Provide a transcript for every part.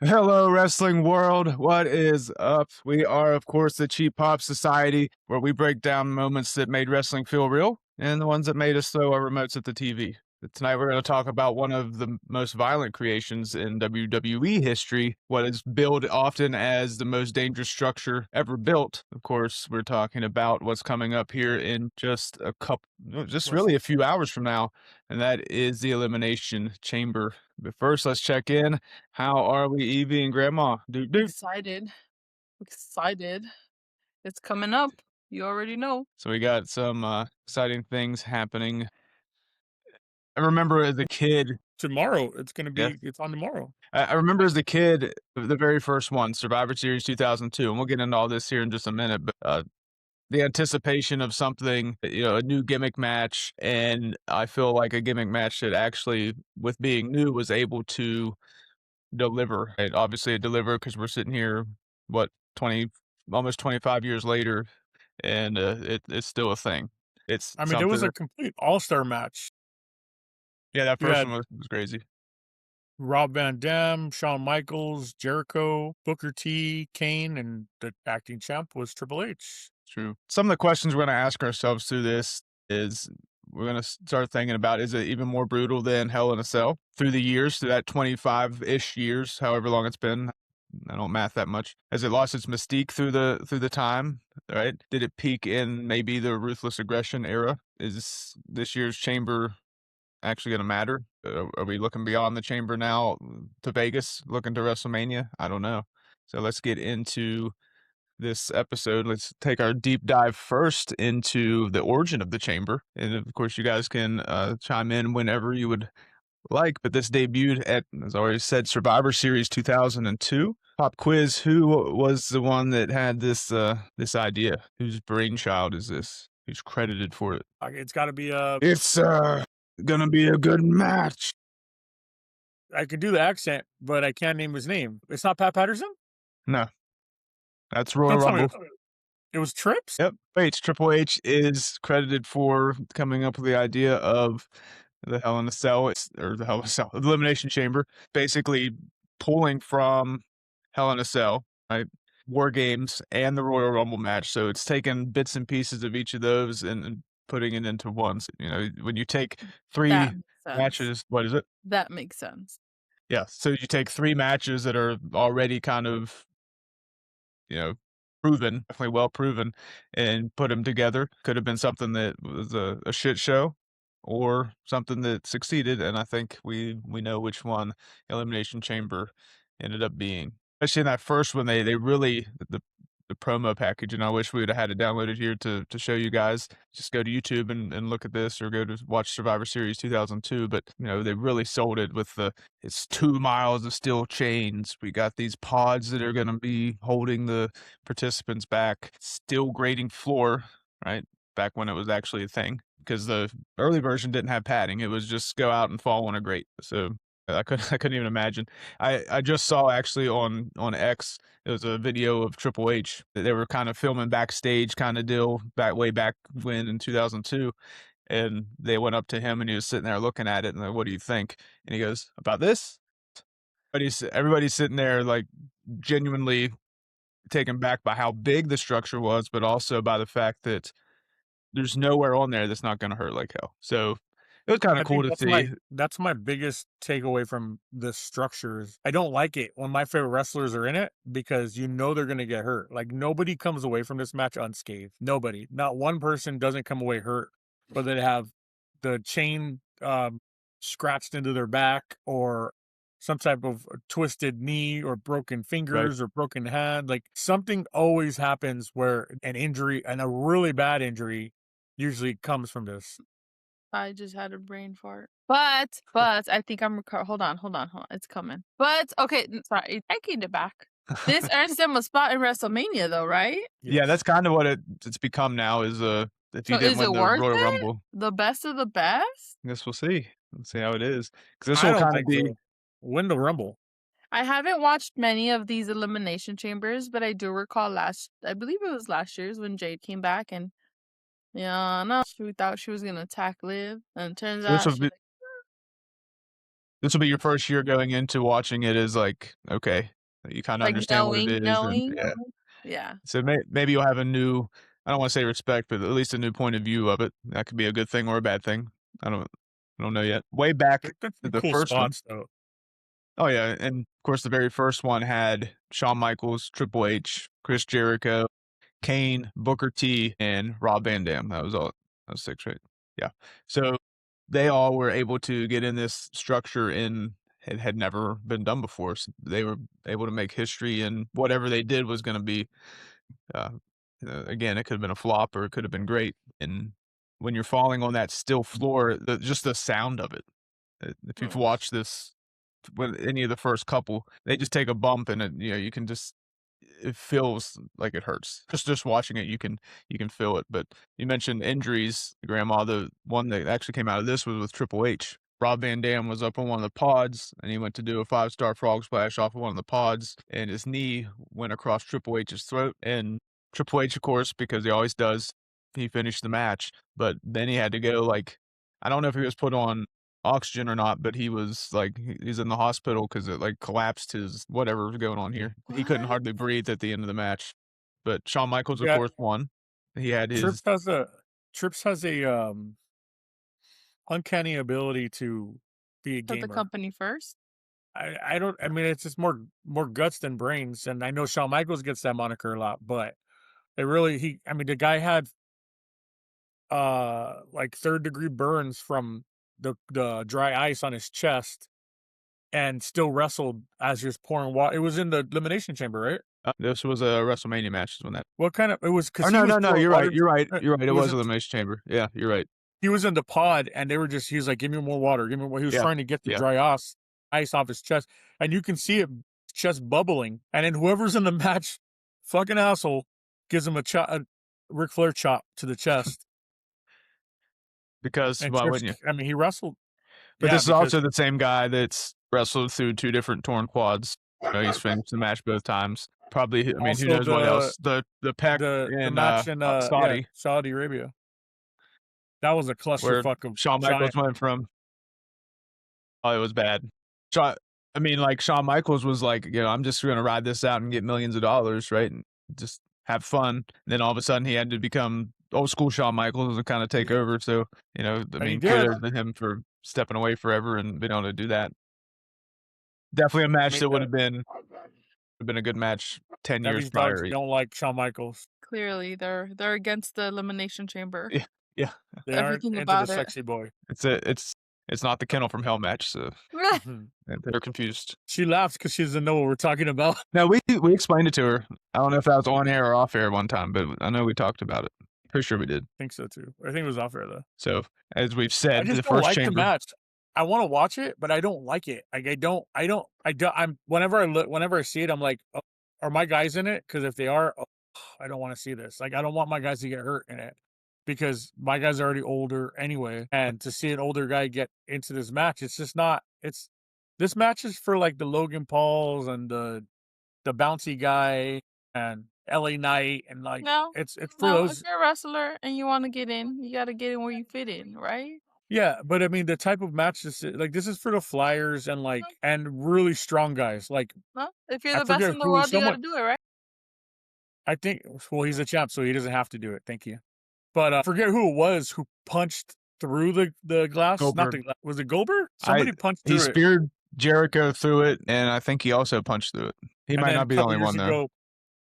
Hello, wrestling world. What is up? We are, of course, the Cheap Pop Society, where we break down moments that made wrestling feel real and the ones that made us throw our remotes at the TV. Tonight, we're going to talk about one of the most violent creations in WWE history, what is billed often as the most dangerous structure ever built. Of course, we're talking about what's coming up here in just really a few hours from now, and that is the Elimination Chamber. But first, let's check in. How are we, Evie and Grandma? Doot doot. Excited. Excited. It's coming up. You already know. So we got some exciting things happening. I remember as a kid. Tomorrow, it's gonna Yeah, be it's on tomorrow. I remember as a kid, the very first one, Survivor Series 2002, and we'll get into all this here in just a minute. But the anticipation of something, a new gimmick match, and I feel like a gimmick match that actually, with being new, was able to deliver. Right? Obviously, it delivered because we're sitting here, what 20, almost 25 years later, and it's still a thing. It's I mean, it something was a that, complete all-star match. yeah, that You first had one was crazy. Rob Van Dam, Shawn Michaels, Jericho, Booker T, Kane, and the acting champ was Triple H. True. Some of the questions we're going to ask ourselves through this is we're going to start thinking about, is it even more brutal than Hell in a Cell? Through the years, through that 25-ish years, however long it's been. I don't math that much. Has it lost its mystique through the time? Right? Did it peak in maybe the ruthless aggression era? Is this year's chamber actually going to matter? Are we looking beyond the chamber now to Vegas, looking to WrestleMania? I don't know. So let's get into this episode. Let's take our deep dive first into the origin of the chamber. And of course, you guys can chime in whenever you would like. But this debuted at, as I already said, Survivor Series 2002. Pop quiz: who was the one that had this idea? Whose brainchild is this? Who's credited for it? It's got to be It's gonna be a good match. I could do the accent, but I can't name his name. It's not Pat Patterson. No, that's Royal Don't tell me Rumble. it was Trips. Yep. Triple H is credited for coming up with the idea of the Hell in a Cell, or the Hell in a Cell, Elimination Chamber, basically pulling from Hell in a Cell, right? War Games and the Royal Rumble match. So it's taking bits and pieces of each of those and putting it into one. So, when you take That three makes sense. matches, what is it? That makes sense. Yeah. So you take three matches that are already kind of, you know, proven, definitely well proven, and put them together. Could have been something that was a shit show or something that succeeded, and I think we know which one Elimination Chamber ended up being. Especially in that first one, they really the promo package, and I wish we would have had it downloaded here to show you guys. Just go to YouTube and look at this, or go to watch Survivor Series 2002. But they really sold it with it's 2 miles of steel chains. We got these pods that are going to be holding the participants back. Steel grating floor, right? Back when it was actually a thing, because the early version didn't have padding. It was just go out and fall on a grate. So I couldn't even imagine. I just saw actually on X, it was a video of Triple H. They were kind of filming backstage kind of deal way back when in 2002, and they went up to him and he was sitting there looking at it and like, what do you think? And he goes, about this? But everybody's sitting there like genuinely taken back by how big the structure was, but also by the fact that there's nowhere on there that's not going to hurt like hell. So it was kind of I cool think to that's my see. that's my biggest takeaway from the structures. I don't like it when my favorite wrestlers are in it because they're gonna get hurt. Like nobody comes away from this match unscathed. Nobody. Not one person doesn't come away hurt, whether they have the chain scratched into their back or some type of twisted knee or broken Right. fingers or broken hand. Like something always happens where an injury and a really bad injury usually comes from this. I just had a brain fart. But I think I'm hold on, hold on, hold on. It's coming. But okay, sorry, taking it back. This earns them a spot in WrestleMania, though, right? Yeah, Yes. that's kind of what it's become now. Is if So you didn't is win it the worth Royal it? Rumble, The best of the best? I guess we'll see. Let's see how it is, because this I will don't kind of think be. so. Win the Rumble. I haven't watched many of these elimination chambers, but I do recall I believe it was last year's when Jade came back and yeah, no, she thought she was gonna attack Liv, and turns So this out will she's be. like, this will be your first year going into watching it as like, okay, you kind of Like understand what it is, and yeah. Yeah. So maybe you'll have a new, I don't want to say respect, but at least a new point of view of it. That could be a good thing or a bad thing. I don't know yet. Way back Like, that's to some the cool first one. spots though. Oh yeah, and of course the very first one had Shawn Michaels, Triple H, Chris Jericho, Kane, Booker T, and Rob Van Dam. That was all. That was 6, right? Yeah. So they all were able to get in this structure, and it had never been done before. So they were able to make history, and whatever they did was going to be, uh, again, it could have been a flop or it could have been great. And when you're falling on that still floor, just the sound of it. If you've watched this with any of the first couple, they just take a bump and you can just, it feels like it hurts. Just watching it, you can feel it. But you mentioned injuries, Grandma. The one that actually came out of this was with Triple H. Rob Van Dam was up on one of the pods, and he went to do a 5-star frog splash off of one of the pods, and his knee went across Triple H's throat. And Triple H, of course, because he always does, he finished the match. But then he had to go, like, I don't know if he was put on oxygen or not, but he was like, he's in the hospital because it like collapsed his whatever was going on here. He couldn't What? hardly breathe at the end of the match. But Shawn Michaels, of Yeah, course, won. He had his Trips has a uncanny ability to be a Put the gamer. company first. I don't. I mean, it's just more guts than brains, and I know Shawn Michaels gets that moniker a lot, but it really I mean, the guy had like 3rd-degree burns from the dry ice on his chest, and still wrestled as he was pouring water. It was in the Elimination Chamber, right? this was a WrestleMania match. Is when that. What kind of it was? Oh Because he no, was no, no! pouring You're water. right. You're right. You're right. It was in- Elimination Chamber. Yeah, you're right. He was in the pod, and they were just. He was like, "Give me more water. Give me more." He was Yeah, trying to get the yeah. dry ice off his chest, and you can see it chest bubbling. And then whoever's in the match, fucking asshole, gives him a Ric Flair chop to the chest. Because And why Trips, wouldn't you? I mean, he wrestled. But Yeah, this is because also the same guy that's wrestled through 2 different torn quads. He's finished the match both times. Probably, I mean, who also knows what else? The pec the in match in Saudi, Saudi Arabia. That was a where clusterfuck of Shawn Michaels giant. went from, oh, it was bad. Shawn, I mean, like Shawn Michaels was like, I'm just gonna ride this out and get millions of dollars, right? And just have fun. And then all of a sudden he had to become old school Shawn Michaels and kind of take over. So, I And he mean, did. kudos to him for stepping away forever and being able to do that. Definitely a match that would have been a good match 10 years Debbie's dogs prior. don't like Shawn Michaels. Clearly, they're against the Elimination Chamber. Yeah, yeah. They aren't Everything into about the it. sexy boy. It's not the Kennel from Hell match, so Mhm. they're confused. She laughs because she doesn't know what we're talking about. No, we explained it to her. I don't know if that was on air or off air one time, but I know we talked about it. Pretty sure we did. I think so too. I think it was off air though. So as we've I said, just the don't first like the chamber. match. I want to watch it, but I don't like it. Like I'm whenever I see it, I'm like, oh, are my guys in it? Because if they are, I don't want to see this. Like, I don't want my guys to get hurt in it because my guys are already older anyway. And to see an older guy get into this match, it's just not. This match is for like the Logan Pauls and the bouncy guy and LA Knight and like No, it's for no. those. If you're a wrestler and you want to get in, you got to get in where you fit in, right? Yeah, but I mean the type of match like this is for the flyers and like and really strong guys. Like No, if you're I the best forget in the who world, you got someone to do it, right? I think well he's a champ so he doesn't have to do it. Thank you. But I forget who it was who punched through the glass. Not Goldberg. the glass. Was it Goldberg? Somebody punched He through it. speared Jericho through it, and I think he also punched through it. He And might then not a be the couple only years one though. ago,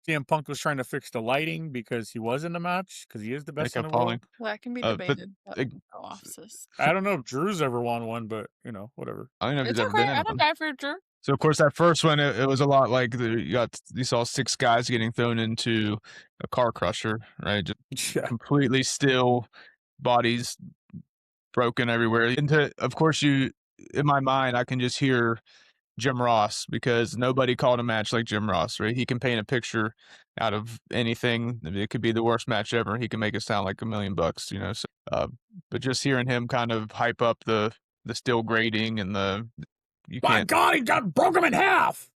CM Punk was trying to fix the lighting because he was in the match because he is the They best in kept the world. falling. Well, that can be But debated. But it- go off, sis. I don't know if Drew's ever won one, but whatever. I don't know if It's he's ever okay. been in I don't one. die for Drew. So of course that first one, it was a lot like you saw 6 guys getting thrown into a car crusher, right? Just Yeah. completely still, bodies broken everywhere. Of course, in my mind, I can just hear Jim Ross because nobody called a match like Jim Ross, right? He can paint a picture out of anything. I mean, it could be the worst match ever. He can make it sound like $1 million, So, but just hearing him kind of hype up the steel grating and you My can't. God, he broke him in half.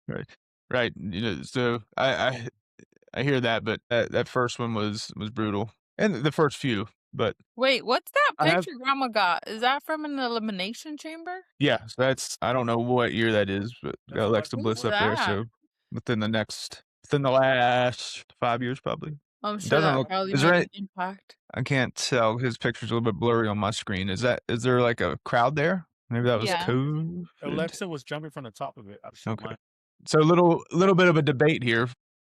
Right. So I hear that, but that first one was brutal, and the first few. But Wait, what's that picture Grandma got, is that from an Elimination Chamber? Yeah, so that's I don't know what year that is, but That's got Alexa Alexa Bliss Who's up there, that? so within the last 5 years, probably. I'm It sure doesn't that look probably is made there an impact. I can't tell, his picture's a little bit blurry on my screen. Is there, like, a crowd there? Maybe that was Yeah. COVID? Alexa was jumping from the top of it. Okay. So little bit of a debate here,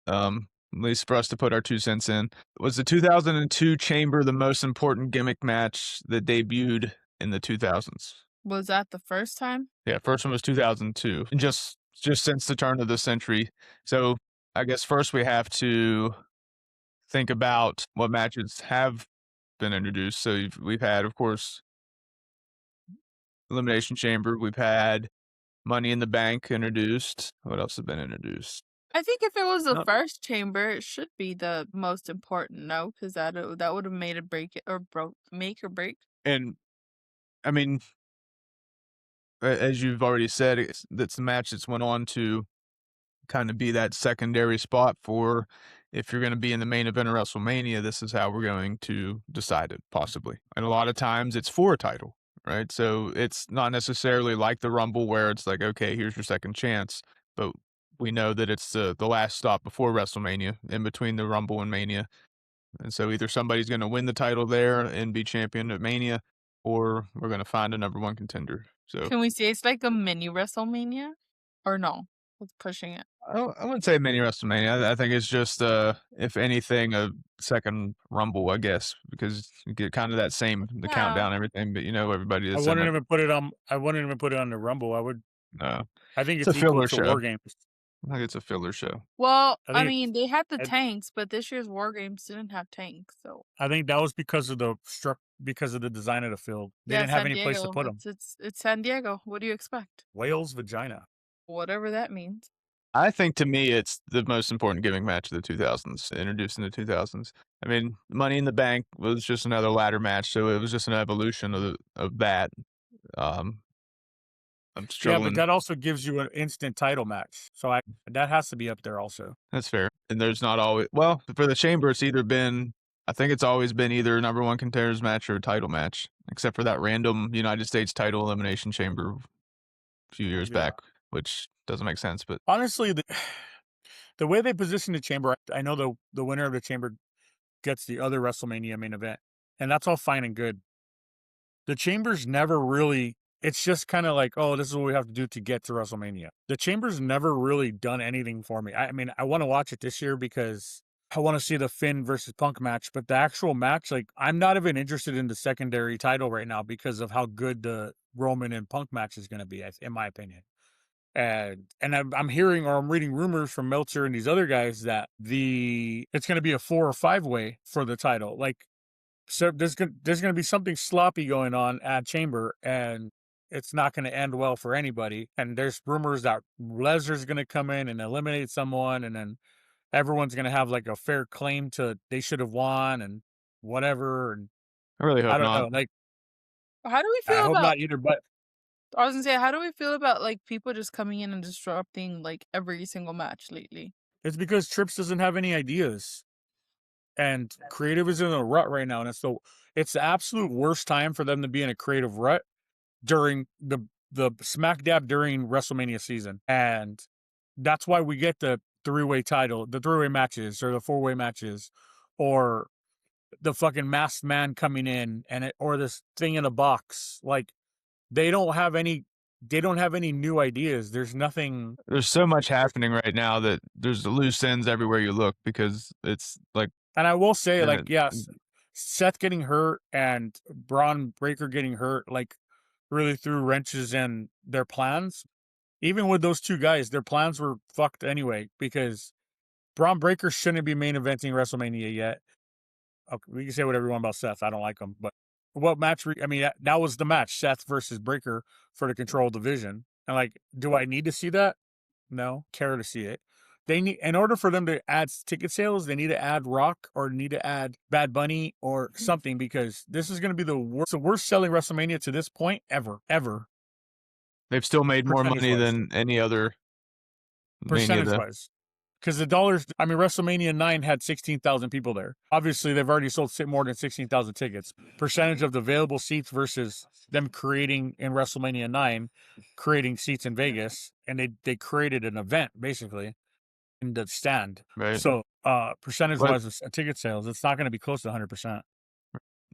at least for us to put our 2 cents in. Was the 2002 Chamber the most important gimmick match that debuted in the 2000s? Was that the first time? Yeah, first one was 2002, and just since the turn of the century. So I guess first we have to think about what matches have been introduced. So we've had, of course, Elimination Chamber. We've had Money in the Bank introduced. What else has been introduced? I think if it was the No. first chamber, it should be the most important, no? Because that would have made it break it or make or break. And I mean, as you've already said, that's the match that's went on to kind of be that secondary spot for if you're going to be in the main event of WrestleMania, this is how we're going to decide it, possibly. And a lot of times it's for a title, right? So it's not necessarily like the Rumble where it's like, okay, here's your second chance. But we know that it's the last stop before WrestleMania, in between the Rumble and Mania. And so either somebody's going to win the title there and be champion at Mania, or we're going to find a number one contender. So Can we say it's like a mini WrestleMania? Or no? It's pushing it. I wouldn't say mini WrestleMania. I think it's just, if anything, a second Rumble, I guess, because you get kind of that same the Yeah. countdown and everything, but everybody I that's in wouldn't it. even put it on. I wouldn't even put it on the Rumble. No, I think it's a it's equal filler to show. War Games. I think it's a filler show. Well, I I think mean, they had the it- tanks, but this year's War Games didn't have tanks, so I think that was because of the design of the field. They didn't have San any place to Diego. put them. It's San Diego. What do you expect? Whale's vagina. Whatever that means. I think to me, it's the most important gimmick match of the 2000s, introduced in the 2000s. I mean, Money in the Bank was just another ladder match, so it was just an evolution of that. I'm Yeah, struggling. but that also gives you an instant title match. So that has to be up there also. That's fair. And there's not always for the Chamber, it's either been I think it's always been either number one contenders match or a title match, except for that random United States title Elimination Chamber a few years back, which doesn't make sense. But honestly, the way they position the Chamber, I know the winner of the Chamber gets the other WrestleMania main event, and that's all fine and good. The Chamber's never really. It's just kind of like, oh, this is what we have to do to get to WrestleMania. The Chamber's never really done anything for me. I mean, I want to watch it this year because I want to see the Finn versus Punk match, but the actual match, like, I'm not even interested in the secondary title right now because of how good the Roman and Punk match is going to be, in my opinion. And I'm hearing or I'm reading rumors from Meltzer and these other guys that it's going to be a 4 or 5 way for the title. Like, so there's going to be something sloppy going on at Chamber, and it's not going to end well for anybody. And there's rumors that Lesnar's going to come in and eliminate someone, and then everyone's going to have like a fair claim to they should have won and whatever. And I really hope I don't not. know. Like, How do we I feel hope about? not either. But I was gonna say, how do we feel about like people just coming in and disrupting like every single match lately? it's because Trips doesn't have any ideas. And creative is in a rut right now, and it's the absolute worst time for them to be in a creative rut during the smack dab during WrestleMania season. And that's why we get the three-way matches or the four-way matches or the fucking masked man coming in or this thing in a box. Like they don't have any new ideas. There's nothing. There's so much happening right now that there's loose ends everywhere you look because it's like. And I will say, like, yes, Seth getting hurt and Braun Breaker getting hurt, like, really threw wrenches in their plans. Even with those two guys, their plans were fucked anyway because Braun Breaker shouldn't be main eventing WrestleMania yet. Okay, we can say whatever you want about Seth. I don't like him, but what match? I mean, that was the match: Seth versus Breaker for the Control division. And like, do I need to see that? No, care to see it. They need, in order for them to add ticket sales, they need to add Rock or need to add Bad Bunny or something because this is going to be the worst selling WrestleMania to this point ever. They've still made more money than any other percentage wise. Because the dollars, I mean, WrestleMania 9 had 16,000 people there. Obviously, they've already sold more than 16,000 tickets. Percentage of the available seats versus them creating in WrestleMania 9, creating seats in Vegas, and they created an event basically in the stand. Right. So, percentage wise of ticket sales, it's not going to be close to 100%.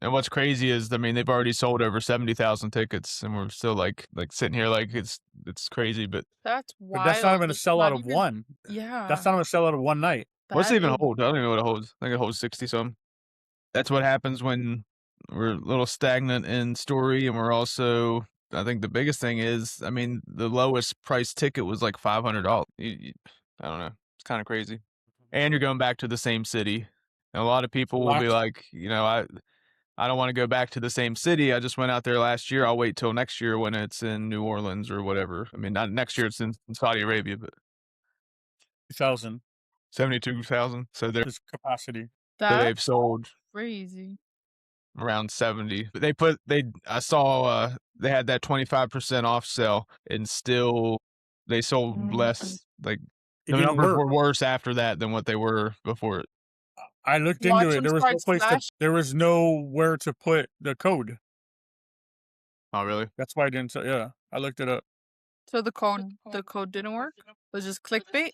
And what's crazy is, I mean, they've already sold over 70,000 tickets, and we're still like sitting here like it's crazy. But That's wild. But that's not even a It's sellout not of even- one. Yeah. That's not even a sellout of one night. what's it That even is- hold? I don't even know what it holds. I think it holds 60 some. That's what happens when we're a little stagnant in story, and we're also. I think the biggest thing is, I mean, the lowest price ticket was like $500. I don't know. It's kind of crazy. And you're going back to the same city. And a lot of people will be like, I don't want to go back to the same city. I just went out there last year. I'll wait till next year when it's in New Orleans or whatever. I mean, not next year. It's in Saudi Arabia, but 2,000 72,000. So is capacity. That's they've sold crazy. around 70. But I saw they had that 25% off sale, and still they sold less. Like It the didn't numbers work. were worse after that than what they were before it. I looked Watch into it. them There was no start place. splash. There was nowhere to put the code. Oh, really? That's why I didn't. Yeah, I looked it up. So the code didn't work? It was just clickbait?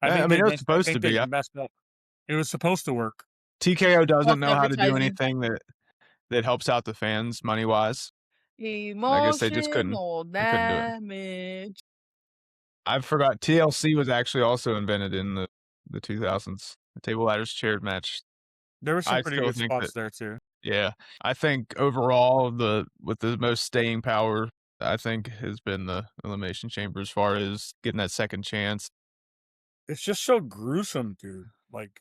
I mean, it was supposed to be. They messed up. It was supposed to work. TKO doesn't False know how to do advertising. anything that helps out the fans money wise. I guess they just couldn't. Emotional They couldn't do it. damage. I forgot TLC was actually also invented in the 2000s. The table ladders chaired match. There were some I pretty still good think spots that- there too. Yeah, I think overall with the most staying power, I think has been the Elimination Chamber as far as getting that second chance. It's just so gruesome, dude. Like,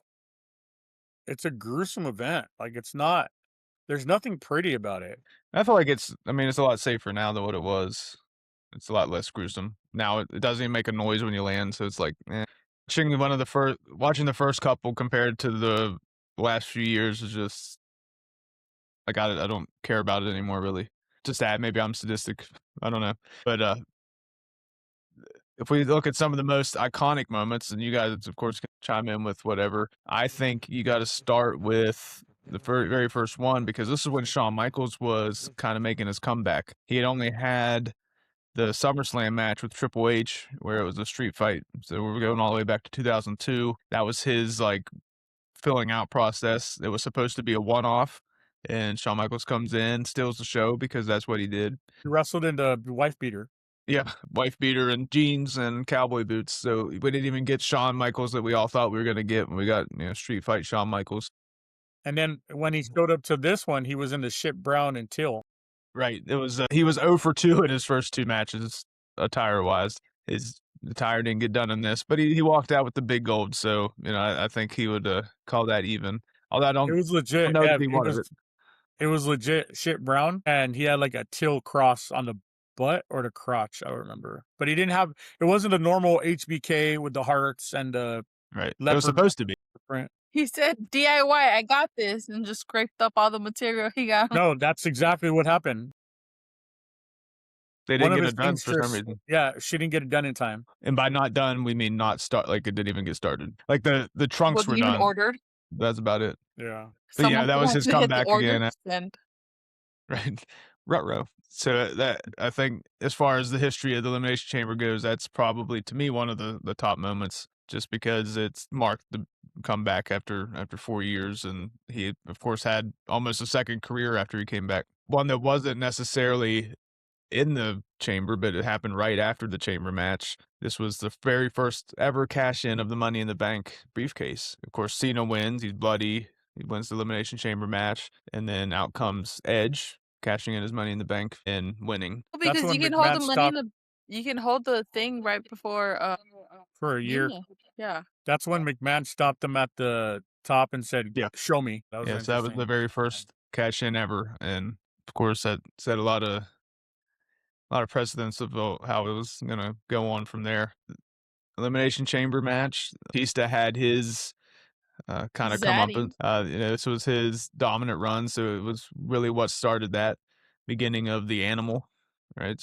it's a gruesome event. Like, it's not. There's nothing pretty about it. I feel like it's a lot safer now than what it was. It's a lot less gruesome. Now it doesn't even make a noise when you land, so it's like watching the first couple compared to the last few years is just like I don't care about it anymore really. Just that maybe I'm sadistic. I don't know. But if we look at some of the most iconic moments, and you guys of course can chime in with whatever, I think you got to start with the very first one, because this is when Shawn Michaels was kind of making his comeback. He had only had the SummerSlam match with Triple H where it was a street fight. So we're going all the way back to 2002. That was his like filling out process. It was supposed to be a one-off, and Shawn Michaels comes in, steals the show because that's what he did. He wrestled in the wife beater. Yeah, wife beater and jeans and cowboy boots. So we didn't even get Shawn Michaels that we all thought we were going to get when we got street fight Shawn Michaels. And then when he showed up to this one, he was in the shit brown and teal. Right. It was he was 0 for 2 in his first two matches, attire wise. His attire didn't get done in this, but he walked out with the big gold. So I think he would call that even. Although I don't. It was legit. know Yeah, if he wanted it. it was legit shit brown, and he had like a teal cross on the butt or the crotch. I don't remember, but he didn't have. It wasn't a normal HBK with the hearts and the Right. It leopard was supposed to be. print. He said DIY, I got this, and just scraped up all the material he got. No, that's exactly what happened. They One didn't of get his it done for some seamstress- reason. Yeah, she didn't get it done in time. And by not done, we mean not start. Like it didn't even get started. Like the trunks Wasn't were even done. ordered. That's about it. Yeah. But yeah, Someone that was had his to hit the comeback order again. send. Right. Ruh-roh. So that I think as far as the history of the Elimination Chamber goes, that's probably to me one of the top moments, just because it's marked the comeback after 4 years, and he of course had almost a second career after he came back. One that wasn't necessarily in the chamber, but it happened right after the chamber match. This was the very first ever cash in of the Money in the Bank briefcase. Of course, Cena wins. He's bloody. He wins the Elimination Chamber match, and then out comes Edge, cashing in his Money in the Bank and winning. Because when you can hold the McMahon money in the you can hold the thing right before For a year. Yeah. That's when McMahon stopped him at the top and said, Yeah. "Show me." That was Yes, that was interesting. the very first cash in ever, and of course that set a lot of precedence of how it was gonna go on from there. Elimination Chamber match. Batista had his kind of Zaddy. comeuppance. This was his dominant run, so it was really what started that beginning of the Animal, right?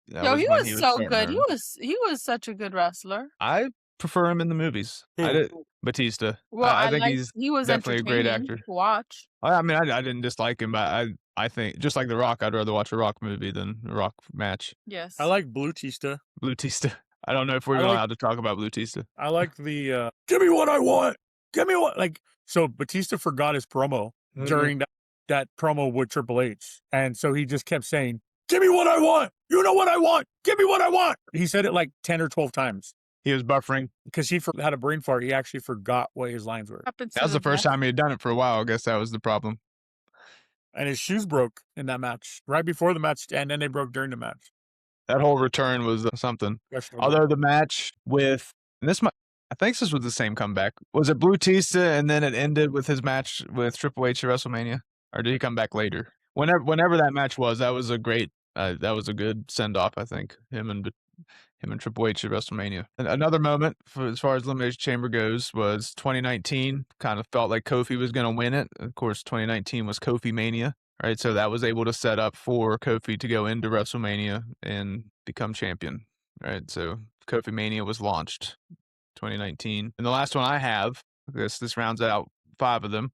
That Yo, he when was so starting good. to- He was such a good wrestler. I prefer him in the movies. I Who? did Batista. Well, I think he's he was definitely a great entertaining actor. to watch. I mean, I didn't dislike him, but I think just like The Rock, I'd rather watch a Rock movie than a Rock match. Yes. I like Blutista. Blutista. I don't know if we're I like- allowed to talk about Blutista. I like the give me what I want. Give me what like so Batista forgot his promo during that promo with Triple H. And so he just kept saying, "Give me what I want. You know what I want. Give me what I want." He said it like 10 or 12 times. He was buffering. Because he had a brain fart, he actually forgot what his lines were. Happens That to was the first best. time he had done it for a while. I guess that was the problem. And his shoes broke in that match. Right before the match, and then they broke during the match. That whole return was something. Questionable. Although the match with and this might, I think this was the same comeback. Was it Blutista and then it ended with his match with Triple H at WrestleMania, or did he come back later? Whenever that match was, that was a great. That was a good send off. I think him and Triple H at WrestleMania. And another moment as far as Elimination Chamber goes was 2019. Kind of felt like Kofi was going to win it. Of course, 2019 was Kofi Mania, right? So that was able to set up for Kofi to go into WrestleMania and become champion, right? So Kofi Mania was launched 2019. And the last one I have, this rounds out 5 of them,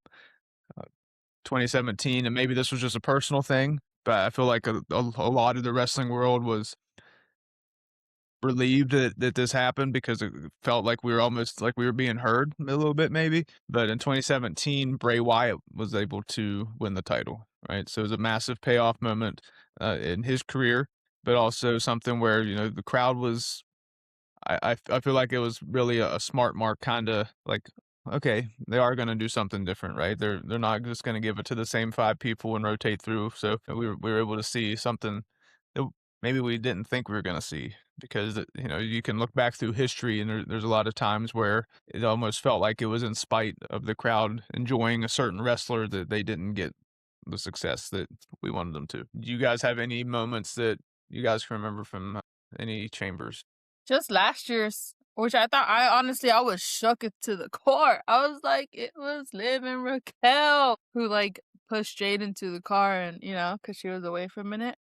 2017. And maybe this was just a personal thing, but I feel like a lot of the wrestling world was relieved that this happened because it felt like we were almost like we were being heard a little bit maybe. But in 2017, Bray Wyatt was able to win the title, right? So it was a massive payoff moment in his career, but also something where, the crowd was, I feel like it was really a smart mark, kind of like, okay, they are going to do something different, right? They're not just going to give it to the same 5 people and rotate through. So we were able to see something that maybe we didn't think we were going to see, because you can look back through history and there's a lot of times where it almost felt like it was in spite of the crowd enjoying a certain wrestler that they didn't get the success that we wanted them to. Do you guys have any moments that you guys can remember from any chambers? Just last year's, which I was shook it to the core. I was like, it was Liv and Raquel who like pushed Jade into the car, and because she was away for a minute,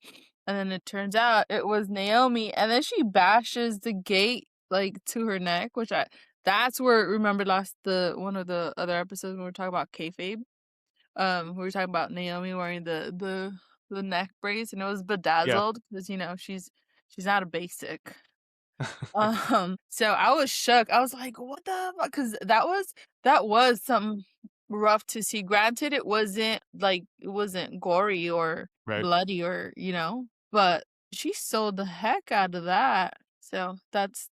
and then it turns out it was Naomi, and then she bashes the gate like to her neck, that's where, remember one of the other episodes when we were talking about kayfabe, we were talking about Naomi wearing the neck brace, and it was bedazzled because she's not a basic. So I was shook. I was like, what the fuck? Because that was something rough to see. Granted, it wasn't gory or Right. bloody or, but she sold the heck out of that. So that's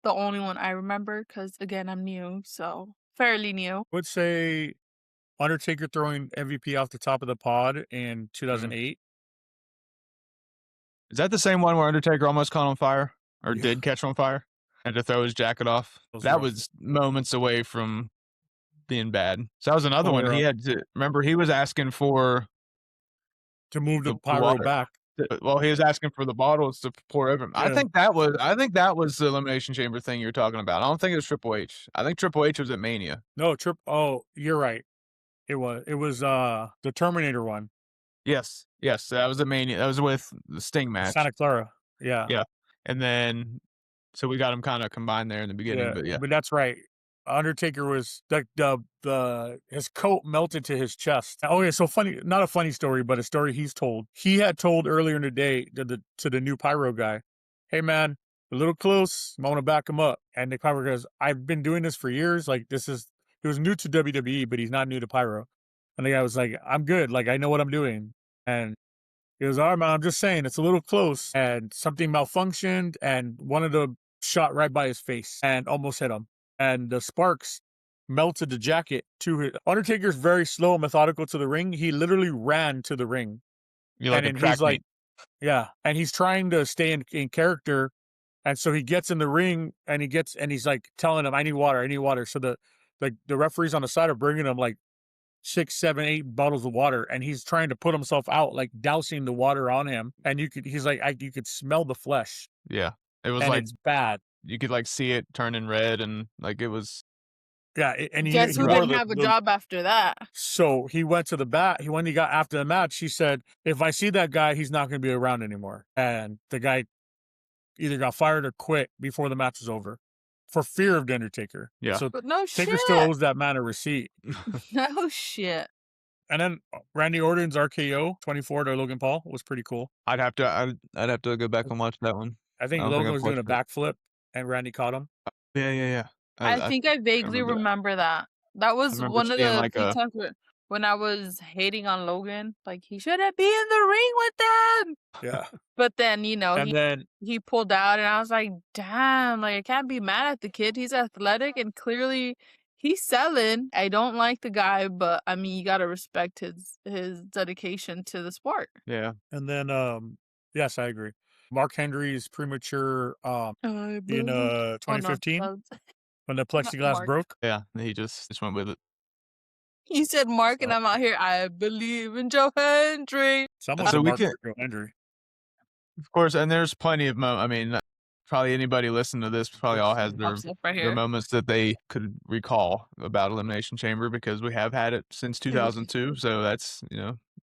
the only one I remember because, again, I'm new, so fairly new. I would say Undertaker throwing MVP off the top of the pod in 2008. Is that the same one where Undertaker almost caught on fire or Yeah. did catch on fire and to throw his jacket off? That rough. was moments away from being bad. So that was another one. Or, He had to remember he was asking for to move the the pyro water. back. Well, he was asking for the bottles to pour over him. I Yeah. think that was the Elimination Chamber thing you're talking about. I don't think it was Triple H. I think Triple H was at Mania. No, oh, you're right. It was the Terminator one. Yes, that was at Mania. That was with the Sting match. Santa Clara. Yeah. Yeah, and then so we got them kind of combined there in the beginning. But yeah, But that's right. Undertaker was his coat melted to his chest. Oh yeah, so funny, not a funny story, but a story he's told. He had told earlier in the day to the new pyro guy, "Hey man, a little close. I want to back him up." And the pyro goes, "I've been doing this for years. Like he was new to WWE, but he's not new to pyro." And the guy was like, "I'm good. Like I know what I'm doing." And he goes, "All right, man, I'm just saying it's a little close." And something malfunctioned, and one of them shot right by his face and almost hit him. And the sparks melted the jacket to his. Undertaker's very slow and methodical to the ring. He literally ran to the ring. you're like and a track he's like, meet. yeah. And he's trying to stay in character. And so he gets in the ring and he's like telling him, I need water. So the referees on the side are bringing him like 6, 7, 8 bottles of water. And he's trying to put himself out, like dousing the water on him. And you could smell the flesh. Yeah, it was And like it's bad. you could like see it turning red and like it was. Yeah, and Guess who didn't have a job after that? So he went to the bat. When he got after the match, he said, "If I see that guy, he's not going to be around anymore." And the guy either got fired or quit before the match was over. for fear of the Undertaker. Yeah. So But no Taker shit. still owes that man a receipt. No shit. And then Randy Orton's RKO 24 to Logan Paul was pretty cool. I'd have to go back and watch that one. I think don't think Logan I've was doing a watched it. backflip and Randy caught him. Yeah. I think I vaguely remember that. That was remember one of seeing, the like, few times when I was hating on Logan, like he shouldn't be in the ring with them. Yeah. But then, you know, And then he pulled out, and I was like, damn, like I can't be mad at the kid. He's athletic and clearly he's selling. I don't like the guy, but I mean, you gotta respect his dedication to the sport. Yeah. and then yes, I agree. Mark Henry's premature I in believe- oh, no, 2015 that was- when the plexiglass Mark. broke. Yeah. He just went with it. He said Mark, and So- I'm out here. I believe in Joe Hendry. Someone So said we Mark can- Henry. Of course, and there's plenty of I mean, probably anybody listening to this probably all has Pops up right their here. moments that they could recall about Elimination Chamber because we have had it since 2002, so that's,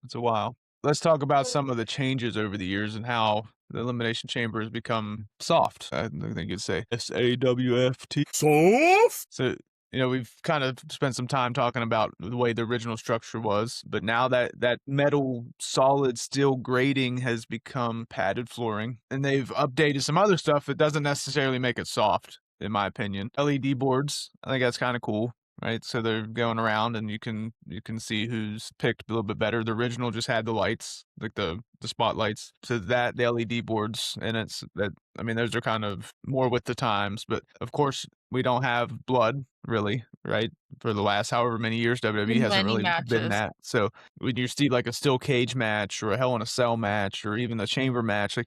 it's a while. Let's talk about some of the changes over the years and how the Elimination Chamber has become soft. I think you'd say SAWFT. Soft. So, we've kind of spent some time talking about the way the original structure was, but now that metal solid steel grating has become padded flooring, and they've updated some other stuff that doesn't necessarily make it soft, in my opinion. LED boards, I think that's kind of cool, right? So they're going around and you can see who's picked a little bit better. The original just had the lights, like the spotlights. So the LED boards, and those are kind of more with the times, but of course we don't have blood really, right? For the last however many years, WWE hasn't Many really matches. been that. So when you see like a steel cage match or a Hell in a Cell match or even a chamber match,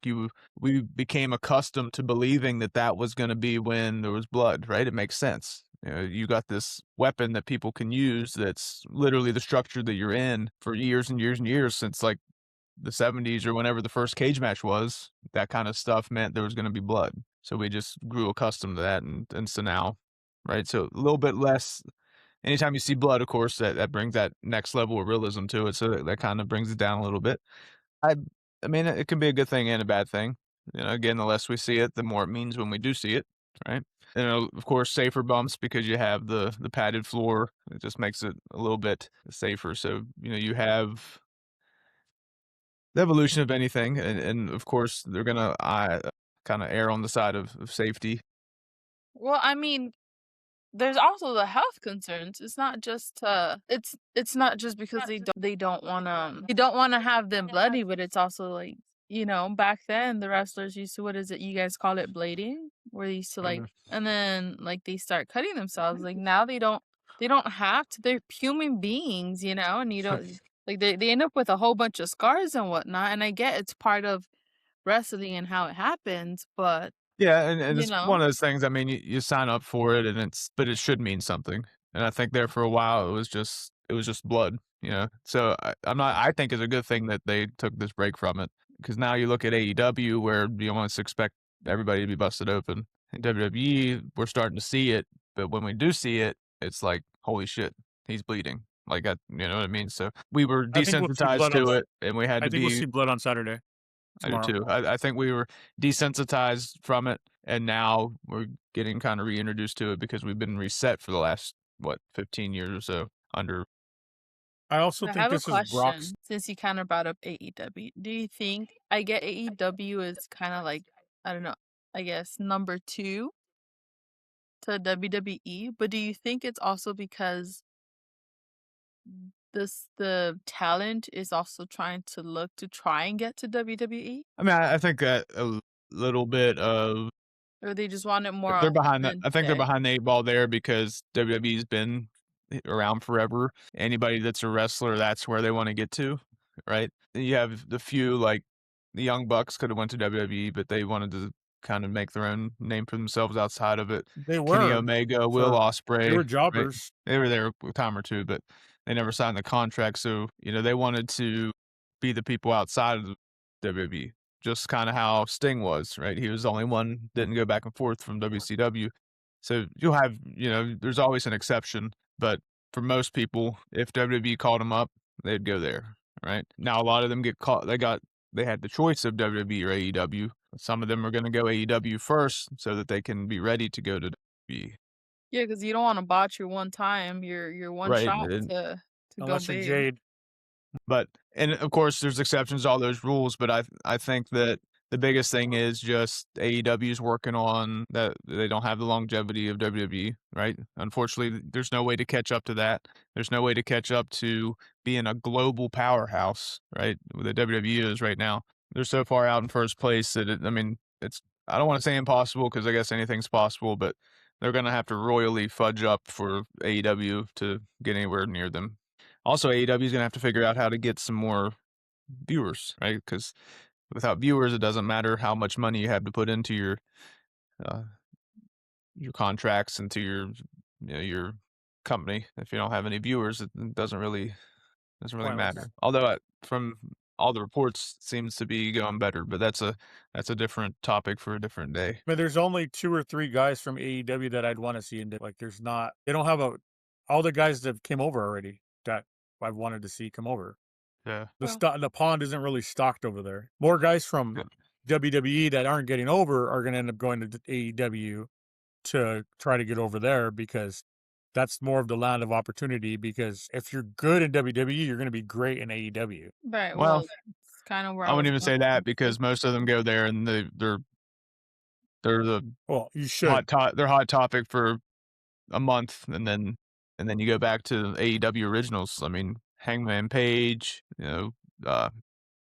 we became accustomed to believing that was going to be when there was blood, right? It makes sense. You got this weapon that people can use that's literally the structure that you're in for years and years and years since like the 70s or whenever the first cage match was. That kind of stuff meant there was going to be blood. So we just grew accustomed to that, and so now, right? So a little bit less. Anytime you see blood, of course, that brings that next level of realism to it. So that kind of brings it down a little bit. I mean, it can be a good thing and a bad thing. Again, the less we see it, the more it means when we do see it, right? And of course, safer bumps because you have the padded floor. It just makes it a little bit safer. So you have the evolution of anything, and of course, they're gonna kind of err on the side of safety. Well, I mean, there's also the health concerns. It's not just it's not just because they don't want to have them bloody, but it's also like, back then the wrestlers used to, what is it, you guys call it, blading, where they used to like, and then like they start cutting themselves. Like now they don't have to. They're human beings, and you don't like they end up with a whole bunch of scars and whatnot. And I get it's part of wrestling and how it happens, but Yeah, and it's know? one of those things. I mean, you sign up for it, but it should mean something. And I think there for a while it was just blood, So I think it's a good thing that they took this break from it, because now you look at AEW where you almost expect everybody to be busted open. In WWE, we're starting to see it, but when we do see it, it's like, holy shit, he's bleeding. Like that, you know what I mean? So we were I think we'll see desensitized blood to on- it, and we had I to think we'll be. see blood on Saturday. I do Tomorrow. too. I think we were desensitized from it, and now we're getting kind of reintroduced to it because we've been reset for the last 15 years or so under. I also I think have a this is question, Brock's. since you kind of brought up AEW. Do you think, I get AEW is kind of like, I don't know, I guess number 2 to WWE, but do you think it's also because the talent is also trying to try and get to WWE, I mean, I think that a little bit of or they just want it more they're behind that. I think they're authentic? behind the 8 ball there because WWE's been around forever. Anybody that's a wrestler, that's where they want to get to, right? You have the few, like the Young Bucks could have went to WWE, but they wanted to kind of make their own name for themselves outside of it. They Kenny were. Omega, Will Ospreay, They were right? jobbers. They were there a time or two, but they never signed the contract. So, they wanted to be the people outside of the WWE, just kind of how Sting was, right? He was the only one, didn't go back and forth from WCW. So you'll have, there's always an exception, but for most people, if WWE called them up, they'd go there, right? Now, a lot of them get caught. They had the choice of WWE or AEW. Some of them are going to go AEW first so that they can be ready to go to WWE. Yeah, because you don't want to botch your one time, your one Right, shot and to go Unless you're big. Jade. but and of course, there's exceptions to all those rules, but I think that the biggest thing is just AEW's working on that they don't have the longevity of WWE, right? Unfortunately, there's no way to catch up to that. There's no way to catch up to being a global powerhouse, right? The WWE is right now. They're so far out in first place that I mean, it's I don't want to say impossible because I guess anything's possible, but they're gonna have to royally fudge up for AEW to get anywhere near them. Also, AEW is gonna have to figure out how to get some more viewers, right? Because without viewers, it doesn't matter how much money you have to put into uh, your contracts, into your company. If you don't have any viewers, it doesn't really Pointless. matter. Although from all the reports, it seems to be going better, but that's a different topic for a different day. But there's only 2 or 3 guys from AEW that I'd want to see in the, like, there's not, they don't have all the guys that came over already that I've wanted to see come over. Yeah. The pond isn't really stocked over there. More guys from WWE that aren't getting over are going to end up going to AEW to try to get over there because that's more of the land of opportunity. Because if you're good in WWE, you're going to be great in AEW. Right. Well, Well, it's kind of where I I wouldn't was even say going that with because most of them go there and they're the Well, you should. they're hot topic for a month, and then you go back to AEW originals. I mean, Hangman Page,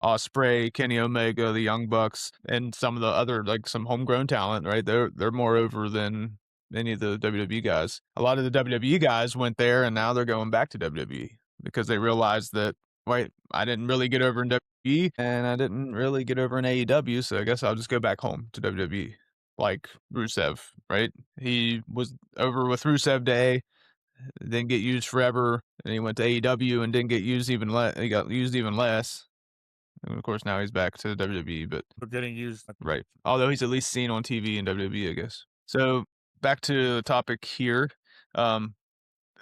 Ospreay, Kenny Omega, the Young Bucks, and some of the other like some homegrown talent. Right, they're more over than any of the WWE guys. A lot of the WWE guys went there, and now they're going back to WWE because they realized that wait, I didn't really get over in WWE, and I didn't really get over in AEW, so I guess I'll just go back home to WWE. Like Rusev, right? He was over with Rusev Day, didn't get used forever, and he went to AEW and didn't get used even less. He got used even less, and of course now he's back to WWE. But Getting used. right, although he's at least seen on TV in WWE, I guess. So back to the topic here. Um,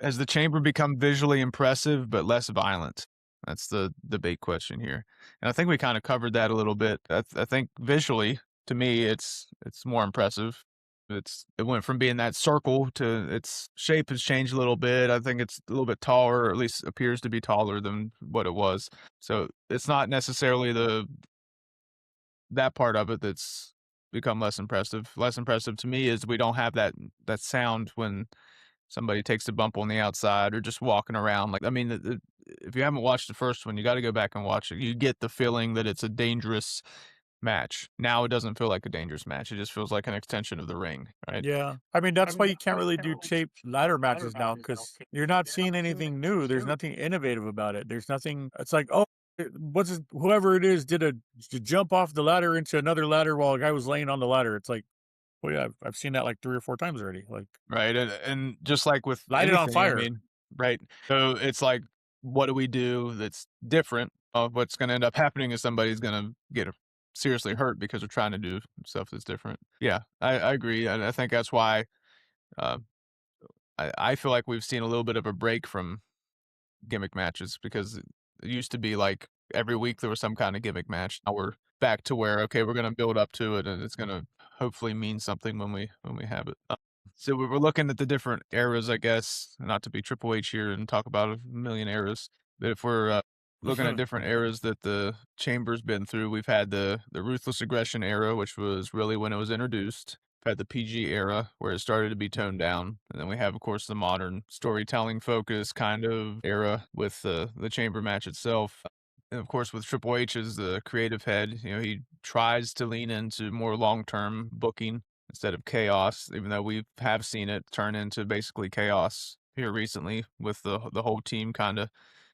has the chamber become visually impressive but less violent? That's the big question here, and I think we kind of covered that a little bit. I think visually, to me, it's more impressive. It went from being that circle to its shape has changed a little bit. I think it's a little bit taller, or at least appears to be taller than what it was. So it's not necessarily that part of it that's become less impressive. Less impressive to me is we don't have that sound when somebody takes a bump on the outside or just walking around. Like, I mean, if you haven't watched the first one, you got to go back and watch it. You get the feeling that it's a dangerous match. Now it doesn't feel like a dangerous match. It just feels like an extension of the ring, right? Yeah. I mean, that's why you can't really do taped ladder matches now because you're not seeing anything new. There's nothing innovative about it. There's nothing, it's like, oh, whoever it is did to jump off the ladder into another ladder while a guy was laying on the ladder. It's like, oh yeah, I've seen that like 3 or 4 times already. Like, Right. And just like with light it on anything, I fire. mean, right. So it's like, what do we do that's different? What's going to end up happening is somebody's going to get seriously hurt because they're trying to do stuff that's different. Yeah, I agree. And I think that's why uh, I feel like we've seen a little bit of a break from gimmick matches because it used to be like every week there was some kind of gimmick match. Now we're back to where, okay, we're going to build up to it and it's going to hopefully mean something when we have it. So we're looking at the different eras, I guess, not to be Triple H here and talk about a million eras, but if we're looking at different eras that the Chamber's been through, we've had the Ruthless Aggression era, which was really when it was introduced. We've had the PG era, where it started to be toned down. And then we have, of course, the modern storytelling focus kind of era with the Chamber match itself. And of course, with Triple H as the creative head, he tries to lean into more long-term booking instead of chaos, even though we have seen it turn into basically chaos here recently with the whole team kind of.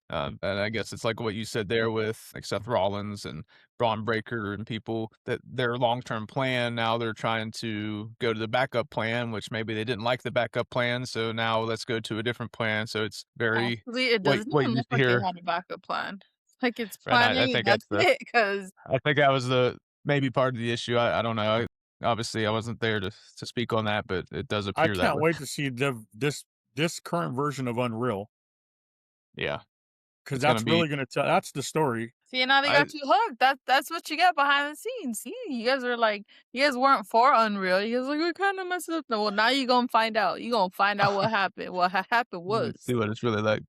And I guess it's like what you said there with like Seth Rollins and Braun Breaker and people that their long-term plan, now they're trying to go to the backup plan, which maybe they didn't like the backup plan. So now let's go to a different plan. So it's very Actually, it what doesn't what you even look used to like they hear. had a backup plan. Like it's And I planning and think that's it. Because I think that was maybe part of the issue. I don't know. Obviously, I wasn't there to speak on that, but it does I appear that can't way. wait to see this current version of Unreal Yeah, because it's gonna that's be really going to tell. That's the story. See, now they got you hooked. That's what you get behind the scenes. See, you guys weren't for Unreal. You guys were like, we kind of messed up. No, well, now you're gonna find out. You're gonna find out what happened. What happened was. See what it's really like.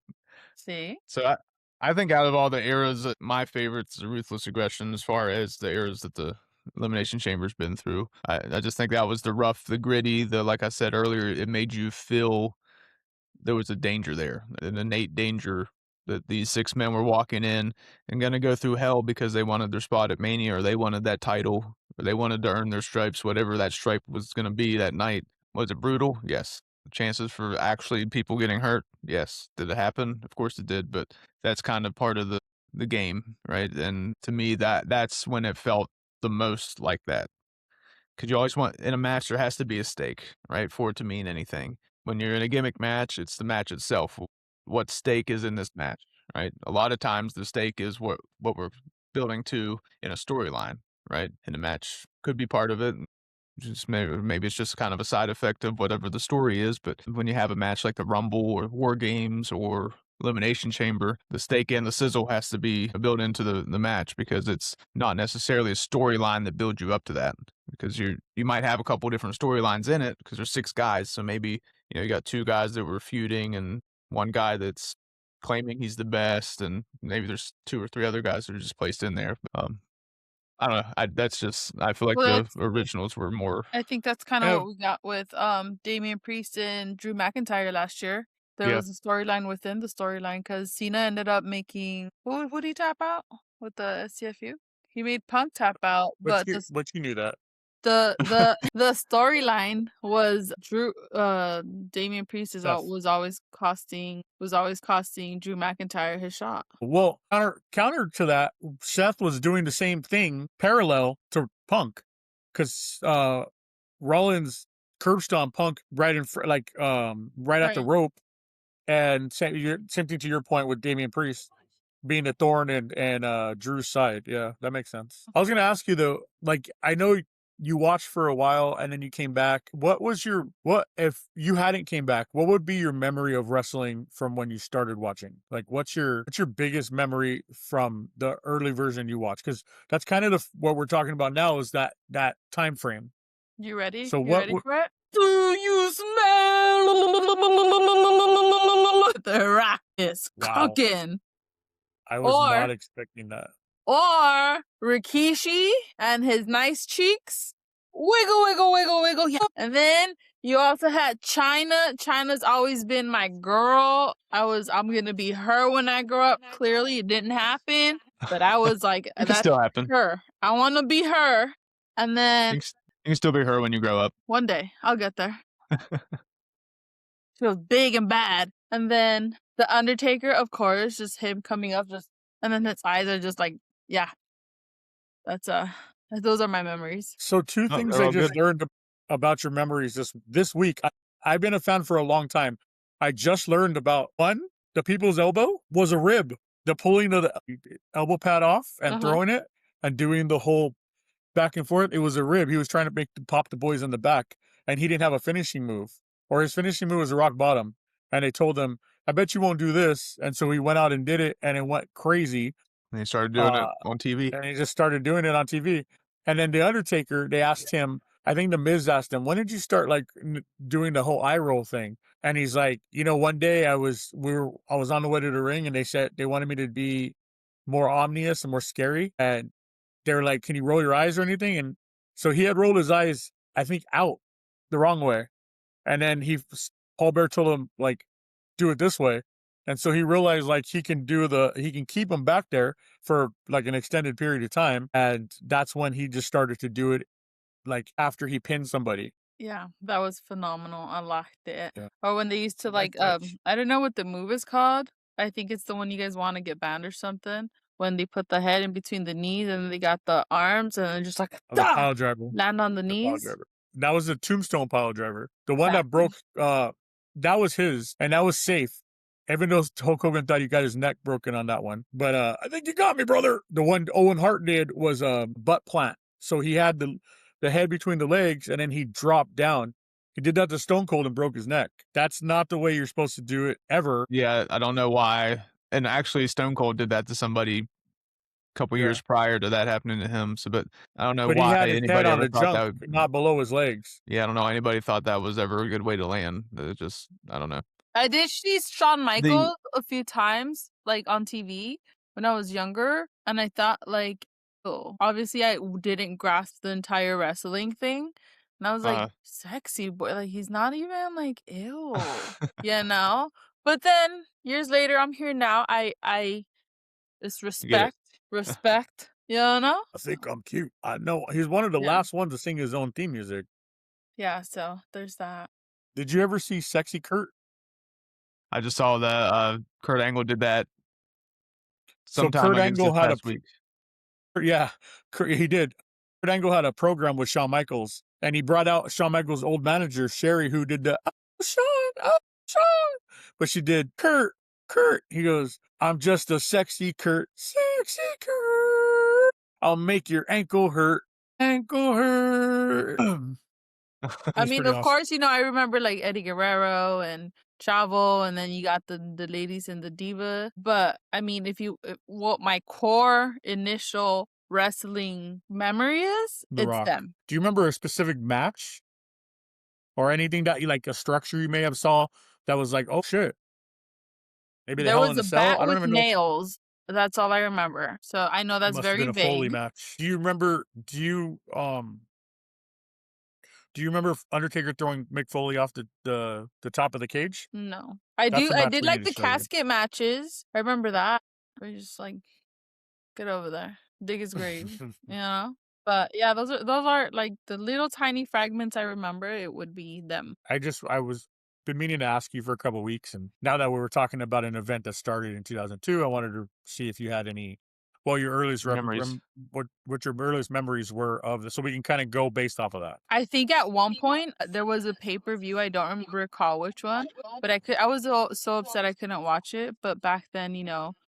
See? So I think out of all the eras, my favorite's the Ruthless Aggression as far as the eras that the Elimination Chamber's been through. I just think that was the rough, the gritty, like I said earlier, it made you feel there was a danger there, an innate danger that these 6 men were walking in and gonna go through hell because they wanted their spot at Mania, or they wanted that title, or they wanted to earn their stripes, whatever that stripe was gonna be that night. Was it brutal? Yes. Chances for actually people getting hurt? Yes. Did it happen? Of course it did, but that's kind of part of the game, right? And to me, that's when it felt the most like that. Because you always want in a match there has to be a stake, right, for it to mean anything. When you're in a gimmick match, it's the match itself. What stake is in this match, right? A lot of times the stake is what we're building to in a storyline, right? And the match could be part of it. Just maybe it's just kind of a side effect of whatever the story is. But when you have a match like the Rumble or War Games or Elimination Chamber, the stake and the sizzle has to be built into the match, because it's not necessarily a storyline that builds you up to that. Because you might have a couple different storylines in it because there's 6 guys, so maybe you got 2 guys that were feuding and one guy that's claiming he's the best, and maybe there's 2 or 3 other guys that are just placed in there. I don't know. I feel like Well, the originals were more. I think that's kind of Yeah. what we got with Damian Priest and Drew McIntyre last year. There Yeah. was a storyline within the storyline because Cena ended up making what would he tap out with the SCFU? He made Punk tap out, but But you knew that. the storyline was Damian Priest Seth. was always costing Drew McIntyre his shot. Well, counter to that, Seth was doing the same thing parallel to Punk, because Rollins curb stomped Punk right in front, like right at the Right. rope, and same thing to your point with Damian Priest being a thorn and Drew's side. Yeah, that makes sense. I was gonna ask you though, like I know you watched for a while and then you came back. What if you hadn't came back? What would be your memory of wrestling from when you started watching? Like, what's your biggest memory from the early version you watched? Because that's kind of what we're talking about now, is that time frame. You ready? So you ready for it? Do you smell the rock is Wow. cooking? I was Or- not expecting that. Or Rikishi and his nice cheeks. Wiggle, wiggle, wiggle, wiggle. Yeah. And then you also had China. China's always been my girl. I'm gonna be her when I grow up. Clearly it didn't happen. But I was like, It can that's still happen. her. I wanna be her. And then You can still be her when you grow up. one day I'll get there. She was big and bad. And then the Undertaker, of course, just him coming up, and then his eyes are just like, yeah. That's those are my memories. So two Oh, things they're I all just good. learned about your memories this week. I've been a fan for a long time. I just learned about one, the people's elbow was a rib. The pulling of the elbow pad off and throwing it and doing the whole back and forth. It was a rib. He was trying to pop the boys in the back, and he didn't have a finishing move, or his finishing move was a rock bottom. And they told him, "I bet you won't do this." And so he went out and did it, and it went crazy. And he started doing it on TV. And he just started doing it on TV. And then the Undertaker, they asked him, I think the Miz asked him, when did you start like doing the whole eye roll thing? And he's like, one day I was on the way to the ring, and they said they wanted me to be more ominous and more scary. And they were like, can you roll your eyes or anything? And so he had rolled his eyes, I think, out the wrong way. And then Paul Bear told him, like, do it this way. And so he realized, like, he can keep him back there for like an extended period of time. And that's when he just started to do it, like after he pinned somebody. Yeah, that was phenomenal. I liked it. Yeah. Or when they used to Nice like touch. I don't know what the move is called. I think it's the one you guys want to get banned or something. When they put the head in between the knees and then they got the arms and then just like The pile driver. land on the Pile knees. driver. That was the tombstone pile driver. The one that Exactly. broke, that was his, and that was safe. Even though Hulk Hogan thought he got his neck broken on that one. But I think you got me, brother. The one Owen Hart did was a butt plant. So he had the head between the legs, and then he dropped down. He did that to Stone Cold and broke his neck. That's not the way you're supposed to do it ever. Yeah, I don't know why. And actually, Stone Cold did that to somebody couple Yeah. years prior to that happening to him. So, but I don't know But he why had his head anybody on ever the thought that jump, would. not below his legs. Yeah, I don't know why anybody thought that was ever a good way to land. It just, I don't know. I did see Shawn The Michaels a few times, like, on TV when I was younger, and I thought, like, oh, obviously I didn't grasp the entire wrestling thing, and I was like, sexy boy, like, he's not even, like, ew, you know? But then, years later, I'm here now, I just you get it. respect, you know? I think I'm cute. I know. He's one of the Yeah. last ones to sing his own theme music. Yeah, so there's that. Did you ever see Sexy Kurt? I just saw that Kurt Angle did that So sometime, Kurt I guess, Angle this had a past week. yeah, he did. Kurt Angle had a program with Shawn Michaels, and he brought out Shawn Michaels' old manager, Sherry, who did the Shawn, but she did Kurt. He goes, I'm just a sexy Kurt. I'll make your ankle hurt. I He's mean, pretty of awesome. course, I remember, like, Eddie Guerrero and Chavo, and then you got the ladies in the Diva. But I mean, what my core initial wrestling memory is, The it's Rock. them. Do you remember a specific match or anything that you like, a structure you may have saw that was like, oh shit? Maybe the There Hell in was a a Cell. bat I don't with even know. nails. That's all I remember. So I know It that's must have very been a Foley vague. match. Do you remember? Do you remember Undertaker throwing Mick Foley off the top of the cage? No, That's a I match did we need like to the show you. casket matches. I remember that. Where you just like, get over there, dig his grave, you know. But yeah, those are like the little tiny fragments I remember. It would be them. I was been meaning to ask you for a couple weeks, and now that we were talking about an event that started in 2002, I wanted to see if you had any, well, your earliest Memories. what your earliest memories were of this, so we can kind of go based off of that. I think at one point there was a pay-per-view. I don't recall which one, but I was so upset I couldn't watch it. But back then,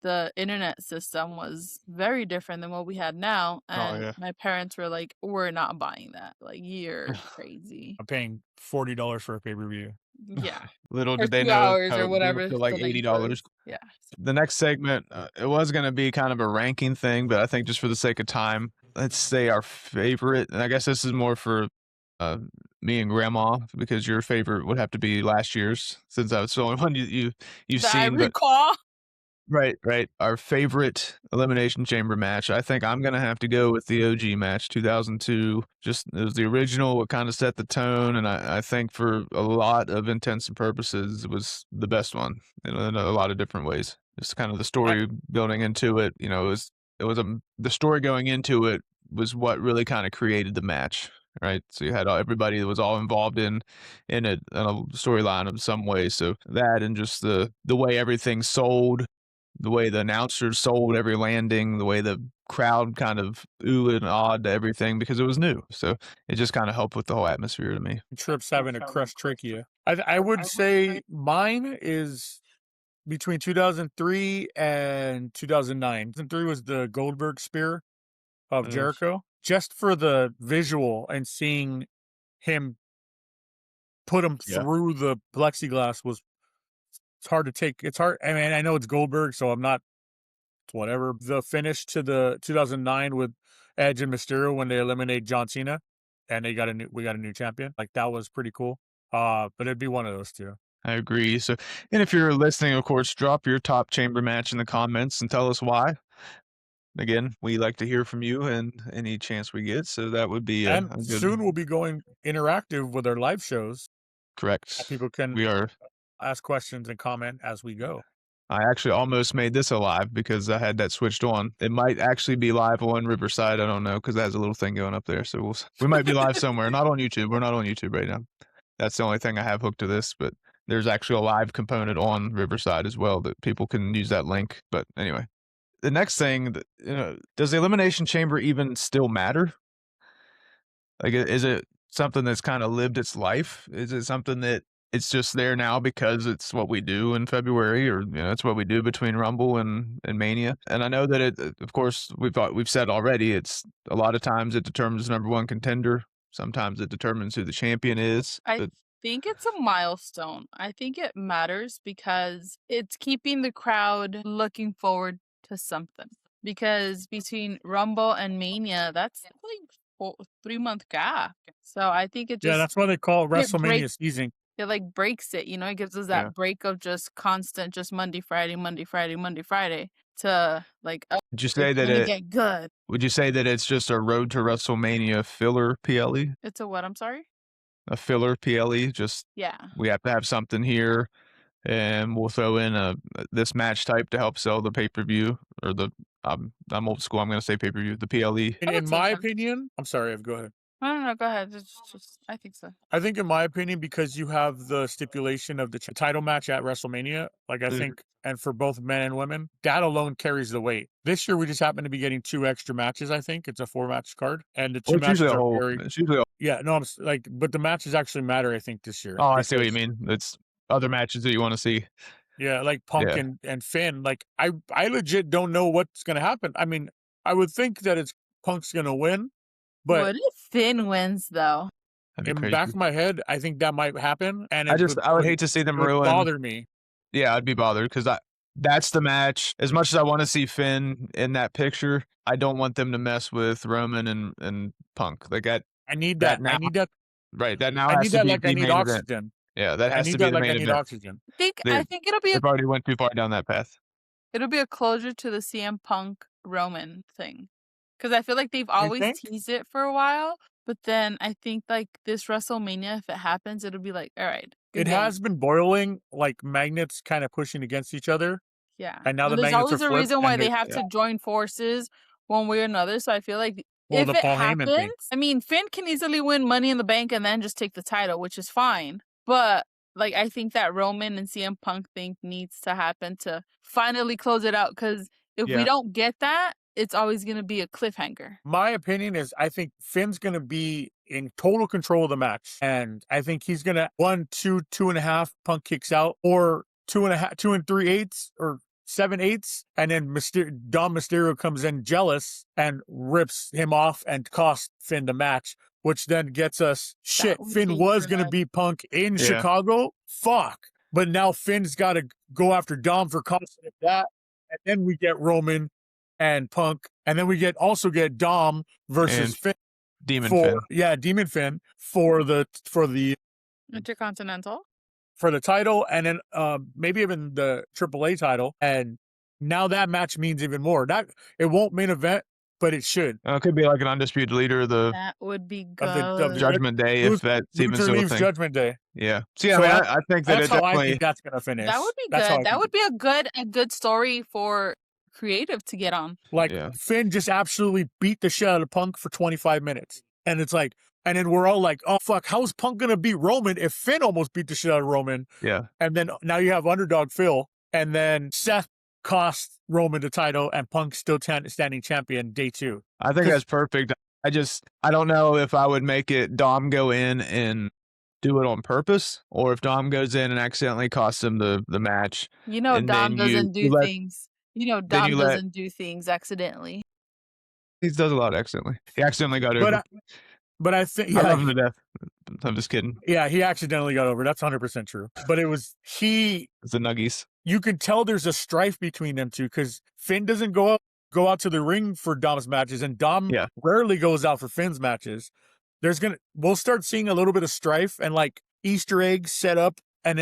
the internet system was very different than what we had now, Oh and yeah. my parents were like, "We're not buying that. Like, you're crazy." I'm paying $40 for a pay-per-view. Yeah, Little for did they 2 know hours how or it would be whatever for like the length $80. was. Yeah. The next segment, it was going to be kind of a ranking thing, but I think just for the sake of time, let's say our favorite. And I guess this is more for uh, me and Grandma, because your favorite would have to be last year's, since that was the only one you've That I seen. But recall. right, our favorite Elimination Chamber match. I think I'm gonna have to go with the OG match, 2002. Just it was the original. What kind of set the tone, and I think for a lot of intents and purposes, it was the best one in a lot of different ways. Just kind of the I, story building into it. The story going into it was what really kind of created the match. Right, so you had everybody that was all involved in a storyline of some way. So that, and just the way everything sold, the way the announcers sold every landing, the way the crowd kind of ooh and awed to everything, because it was new. So it just kind of helped with the whole atmosphere to me. Trips having a crush trachea. I would say mine is between 2003 and 2009. 2003 was the Goldberg spear of Jericho. Just for the visual and seeing him put him Yeah. through the plexiglass it's hard to take. It's hard. I mean, I know it's Goldberg, so I'm not whatever. The finish to the 2009 with Edge and Mysterio when they eliminate John Cena and we got a new champion. Like, that was pretty cool. But it'd be one of those two. I agree. So, and if you're listening, of course, drop your top chamber match in the comments and tell us why. Again, we like to hear from you and any chance we get. So that would be And a good. soon we'll be going interactive with our live shows. Correct. People can We are. ask questions and comment as we go. I actually almost made this a live because I had that switched on. It might actually be live on Riverside. I don't know, because it has a little thing going up there. So we might be live somewhere. Not on YouTube. We're not on YouTube right now. That's the only thing I have hooked to this, but there's actually a live component on Riverside as well that people can use that link. But anyway, the next thing, does the Elimination Chamber even still matter? Like, is it something that's kind of lived its life? Is it something that it's just there now because it's what we do in February, or it's what we do between Rumble and Mania? And I know that of course, we've said already, it's a lot of times it determines number one contender. Sometimes it determines who the champion is. I think it's a milestone. I think it matters because it's keeping the crowd looking forward to something. because between Rumble and Mania, that's like 3-month gap. So I think it Yeah, just that's why they call it it breaks WrestleMania season. it like breaks it, you know, it gives us Yeah. that break of just constant, just Monday, Friday, Monday, Friday, Monday, Friday to like, oh, Would you it's say that gonna get good. would you say that it's just a road to WrestleMania filler PLE? It's a what? I'm sorry? A filler PLE? Just Yeah. we have to have something here, and we'll throw in this match type to help sell the pay-per-view or the I'm old school. I'm gonna say pay-per-view, the PLE. In my opinion, I'm sorry, Ev, go ahead. No, go ahead. Just I think so. I think, in my opinion, because you have the stipulation of the title match at WrestleMania, like I Mhm. think, and for both men and women, that alone carries the weight. This year, we just happen to be getting 2 extra matches. I think it's a 4-match card, and the 2 Well, it's usually matches a are whole. very. It's usually. Yeah, no, like, but the matches actually matter. I think this year. Oh, I see what you because- mean. It's other matches that you want to see. Yeah, like Punk Yeah. and Finn. Like I legit don't know what's gonna happen. I mean, I would think that it's Punk's gonna win, but What if Finn wins though? That'd be in the crazy. back of my head, I think that might happen, and I would hate to see them it would ruin. bother me. Yeah, I'd be bothered because that's the match. As much as I want to see Finn in that picture, I don't want them to mess with Roman and Punk. Like that. I need That that. now, I need that. right? That now I has need to that be like I the need main event. oxygen. Yeah, that I has to need be that the like I main need event. oxygen. I think it'll be They've already went too far down that path. it'll be a closure to the CM Punk Roman thing. Because I feel like they've always think? teased it for a while, but then I think like this WrestleMania, if it happens, it'll be like, all right, good It game. has been boiling like magnets kind of pushing against each other. Yeah. And now the there's magnets always are a flipped, reason why and they have to join forces one way or another. So I feel like Well, if the it Paul Heyman thing. happens, I mean, Finn can easily win Money in the Bank and then just take the title, which is fine. But like, I think that Roman and CM Punk thing needs to happen to finally close it out. Because if we Yeah. don't get that, it's always going to be a cliffhanger. My opinion is I think Finn's going to be in total control of the match. And I think he's going to 1, 2, 2.5, Punk kicks out, or 2.5, 2 3/8, or 7/8. And then Dom Mysterio comes in jealous and rips him off and costs Finn the match, which then gets us, shit, would Finn be was going to good. beat Punk in Yeah. Chicago? Fuck. But now Finn's got to go after Dom for costing him that. And then we get Roman and Punk, and then we also get Dom versus And Finn Demon Finn. Demon Finn for the Intercontinental. for the title, and then maybe even the AAA title. And now that match means even more. That it won't main event, but it should. It could be like an undisputed leader of the That would be Of good. the Judgment Day, if that's even Luther still a leaves thing. Judgment Day. Yeah. See, So I mean, I think that That's it how I definitely. think that's gonna finish. That would be That's how I good. That think would be a good story for creative to get on. Like Yeah. Finn just absolutely beat the shit out of Punk for 25 minutes. And it's like, and then we're all like, oh fuck, how's Punk gonna beat Roman if Finn almost beat the shit out of Roman? Yeah. And then now you have underdog Phil, and then Seth cost Roman the title, and Punk still standing champion day 2. I think that's perfect. I don't know if I would make it Dom go in and do it on purpose, or if Dom goes in and accidentally costs him the match. You know, And Dom then doesn't do things. You know, then Dom you let- doesn't do things accidentally. He does a lot accidentally. He accidentally got over. But I think I love him to death. I'm just kidding. Yeah, he accidentally got over. That's 100% true. But it was It's the Nuggies. you can tell there's a strife between them two, because Finn doesn't go out to the ring for Dom's matches, and Dom rarely goes out for Finn's matches. We'll start seeing a little bit of strife and like Easter eggs set up, and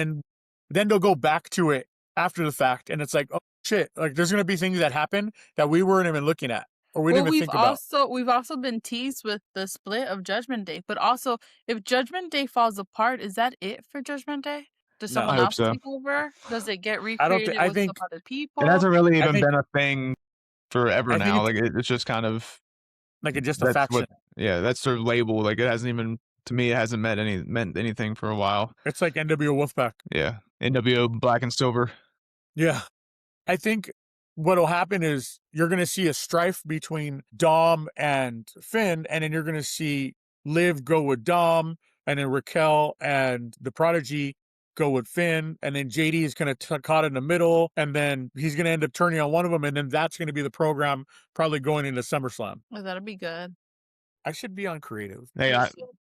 then they'll go back to it after the fact, and it's like, oh shit, like there's gonna be things that happen that we weren't even looking at, or we didn't even think about. We've also been teased with the split of Judgment Day, but also if Judgment Day falls apart, is that it for Judgment Day? Does No, I someone hope else so. take over? Does it get I recreated with think- some other people? It hasn't really I even think- been a thing forever I think now. Like it's just kind of Like it's just a that's faction. that's their label. Like it hasn't even, to me, it hasn't meant anything for a while. It's like NWO Wolfpack. Yeah. NWO Black and Silver. Yeah. I think what'll happen is you're going to see a strife between Dom and Finn, and then you're going to see Liv go with Dom, and then Raquel and the Prodigy go with Finn, and then JD is going to caught in the middle, and then he's going to end up turning on one of them, and then that's going to be the program probably going into SummerSlam. Oh, that'll be good. I should be on creative. Hey,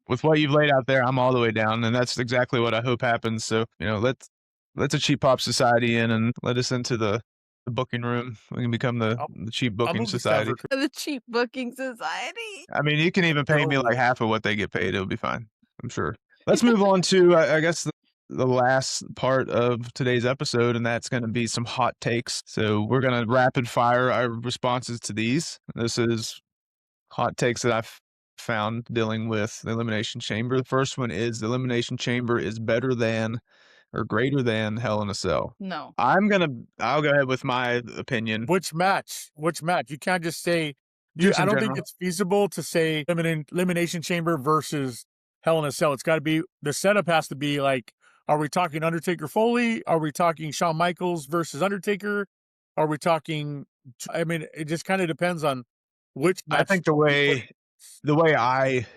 with what you've laid out there, I'm all the way down, and that's exactly what I hope happens. So, let's a cheap pop society in and let us into the the booking room. We can become the cheap I'll booking move to society. Stanford. The cheap booking society. I mean, you can even pay me like Totally. half of what they get paid. It'll be fine. I'm sure. Let's move on to, I guess, the last part of today's episode, and that's going to be some hot takes. So we're going to rapid fire our responses to these. This is hot takes that I've found dealing with the Elimination Chamber. The first one is the Elimination Chamber is better than or greater than Hell in a Cell. No. I'll go ahead with my opinion. Which match? Which match? You can't just say. Just I in don't think general. it's feasible to say Elimination Chamber versus Hell in a Cell. It's got to be, the setup has to be like, are we talking Undertaker Foley? Are we talking Shawn Michaels versus Undertaker? Are we talking? I mean, it just kind of depends on which match. I think the way I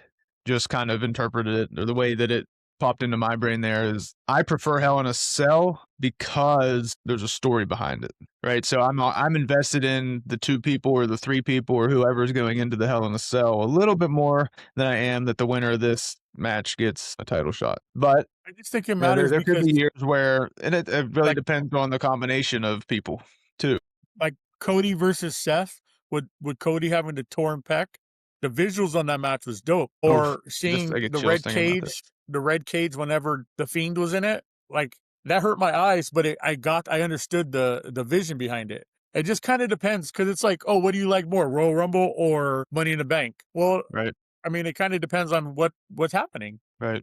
just kind of interpreted it, or the way that it popped into my brain there, is I prefer Hell in a Cell because there's a story behind it, right? So I'm invested in the two people or the three people or whoever's going into the Hell in a Cell a little bit more than I am that the winner of this match gets a title shot. But I just think it you know, matters there could because, be years where, and it really like, depends on the combination of people too. like Cody versus Seth, with Cody having the torn pec, the visuals on that match was dope. Or seeing I get the chills red thinking about that. cage, whenever the Fiend was in it, like that hurt my eyes, but I understood the vision behind it. It just kind of depends, because it's like, oh, what do you like more, Royal Rumble or Money in the Bank? Well, Right, I mean, it kind of depends on what's happening. right.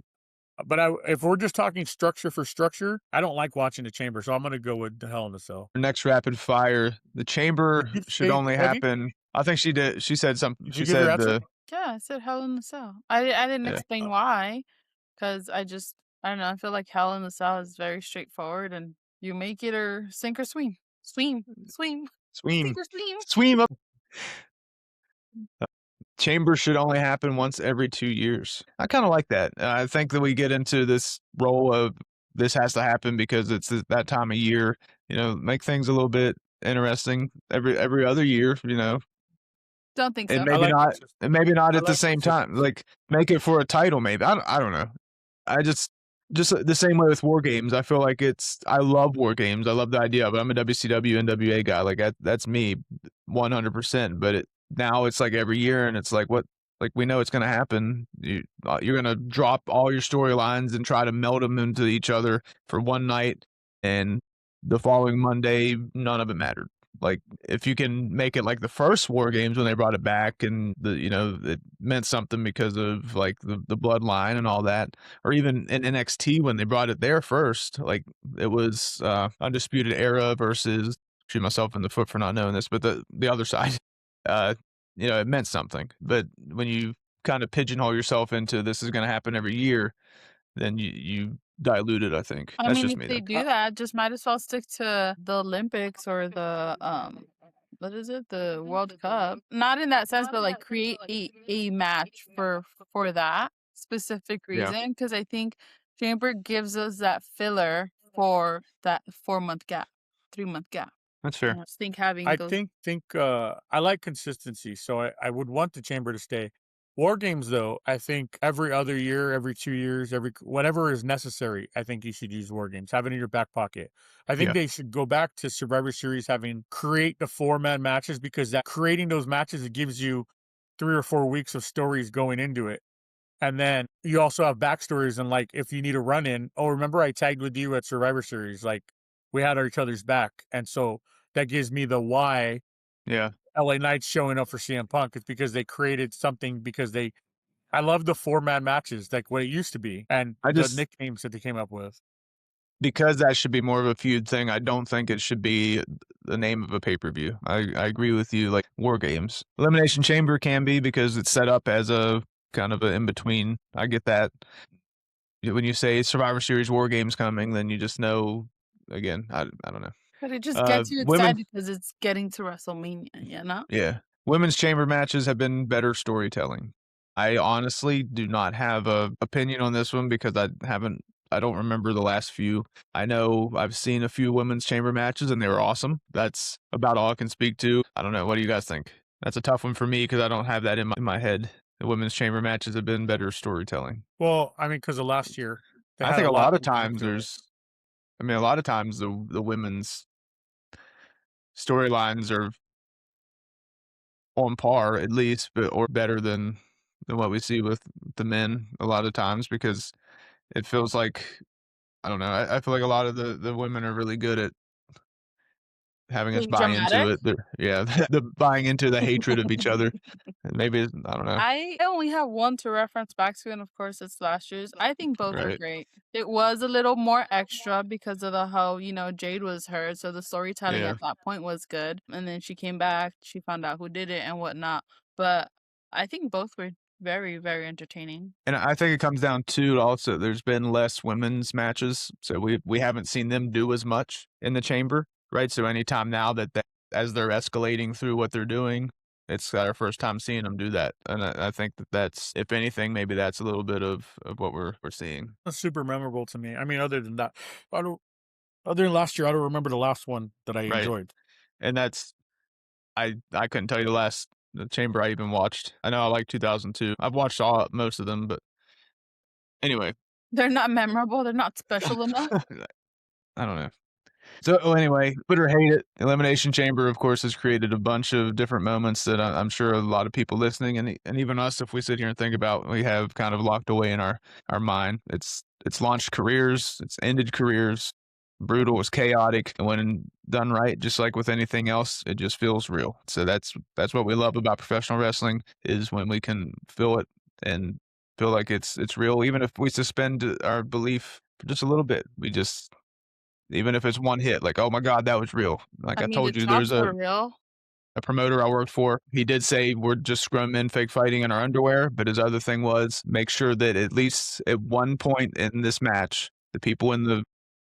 But if we're just talking structure for structure, I don't like watching the Chamber, so I'm gonna go with the Hell in a Cell. Next rapid fire. The Chamber Did you should say only Heavy? happen. I think she did. She said something. Did She you give your said answer? Yeah, I said Hell in the Cell. I didn't Yeah. explain why, because I don't know. I feel like Hell in the Cell is very straightforward, and you make it or sink or swim, swim, swim, Sweem. sink or swim. Sweem up. Chamber should only happen once every 2 years. I kind of like that. I think that we get into this role of this has to happen because it's that time of year. You know, make things a little bit interesting every other year. You know, Don't think and so. I like consistency. maybe not I at the like same time. consistency. Like make it for a title. Maybe I don't know. I just the same way with war games. I feel like I love war games. I love the idea of it. I'm a WCW NWA guy. Like that's me 100%. But now it's like every year, and it's like what, like we know it's going to happen. You're going to drop all your storylines and try to meld them into each other for one night, and the following Monday none of it mattered. Like if you can make it like the first war games when they brought it back, and it meant something because of like the bloodline and all that, or even in NXT when they brought it there first, like it was Undisputed Era versus, shoot myself in the foot for not knowing this, but the other side, it meant something. But when you kind of pigeonhole yourself into this is going to happen every year, then you dilute it. I think I that's mean, just if me they though. do that, just might as well stick to the Olympics or the what is it? The World Cup. Not in that sense, but like create a match for that specific Yeah. reason. Because I think Chamber gives us that filler for that 4-month gap, 3-month gap. That's fair. I just think having I those. think I like consistency, so I would want the Chamber to stay. War games, though, I think every other year, every 2 years, whatever is necessary, I think you should use war games. Have it in your back pocket. I think Yeah. they should go back to Survivor Series, create the 4-man matches, because that creating those matches, it gives you 3 or 4 weeks of stories going into it. And then you also have backstories, and like if you need a run in, oh, remember I tagged with you at Survivor Series, like we had each other's back, and so that gives me the why Yeah. LA Knight's showing up for CM Punk. It's because they created something, I love the 4-man matches, like what it used to be, and the nicknames that they came up with. Because that should be more of a feud thing, I don't think it should be the name of a pay-per-view. I agree with you, like war games. Elimination Chamber can be because it's set up as a kind of an in-between. I get that. When you say Survivor Series war games coming, then you just know, again, I don't know. But it just gets you excited because it's getting to WrestleMania, you know? Yeah. Women's chamber matches have been better storytelling. I honestly do not have a opinion on this one because I don't remember the last few. I know I've seen a few women's chamber matches and they were awesome. That's about all I can speak to. I don't know. What do you guys think? That's a tough one for me because I don't have that in my head. The women's chamber matches have been better storytelling. Well, I mean, because of last year, I think a lot of times the women's storylines are on par at least, but or better than what we see with the men a lot of times because it feels like I don't know. I feel like a lot of the women are really good at having us Being buy into dramatic. it. Yeah, the buying into the hatred of each other. And maybe I don't know. I only have one to reference back to, and of course it's last year's. I think both were Right. great. It was a little more extra because of the how, Jade was hurt, so the storytelling Yeah. at that point was good. And then she came back, she found out who did it and whatnot. But I think both were very, very entertaining. And I think it comes down to also there's been less women's matches, so we haven't seen them do as much in the chamber, right? So anytime now that as they're escalating through what they're doing, it's our first time seeing them do that, and I think that's if anything, maybe that's a little bit of what we're seeing. That's super memorable to me. I mean, other than that, I don't. Other than last year, I don't remember the last one that I Right. enjoyed. And that's I couldn't tell you the chamber I even watched. I know I like 2002. I've watched most of them, but anyway. They're not memorable, they're not special enough. I don't know. So anyway, put or hate it, Elimination Chamber, of course, has created a bunch of different moments that I'm sure a lot of people listening and even us, if we sit here and think about, we have kind of locked away in our mind. It's launched careers, it's ended careers. Brutal, it's chaotic, and when done right, just like with anything else, it just feels real. So that's what we love about professional wrestling is when we can feel it and feel like it's real, even if we suspend our belief for just a little bit. We just even if it's one hit, like, "Oh my god, that was real." Like I I mean, the told you, there's chops were real. a promoter I worked for, he did say, "We're just grown men fake fighting in our underwear," but his other thing was, make sure that at least at one point in this match, the people in the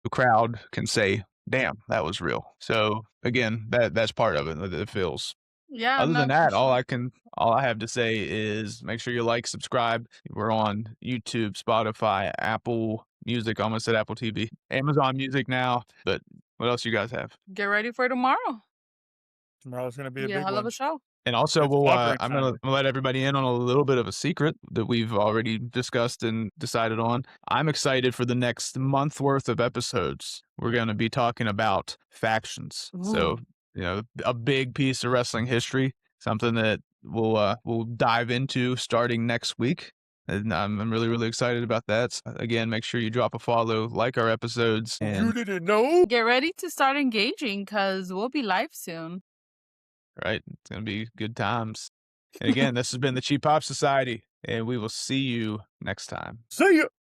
crowd can say, "Damn, that was real." So, again, that's part of it, that it feels. Yeah, Other than no, for that, sure. all I have to say is make sure you like, subscribe. We're on YouTube, Spotify, Apple Music, almost said Apple TV, Amazon Music now, but what else you guys have? Get ready for tomorrow. Tomorrow's gonna be a Be a big hell of a one. show. And also, It's February I'm time. gonna let everybody in on a little bit of a secret that we've already discussed and decided on. I'm excited for the next month worth of episodes. We're gonna be talking about factions. So, Ooh. a big piece of wrestling history, something that we'll dive into starting next week. And I'm really, really excited about that. So, again, make sure you drop a follow, like our episodes, You and didn't know? Get ready to start engaging because we'll be live soon. right, it's gonna be good times. And again, this has been the Cheap Pop Society, and we will see you next time. See ya.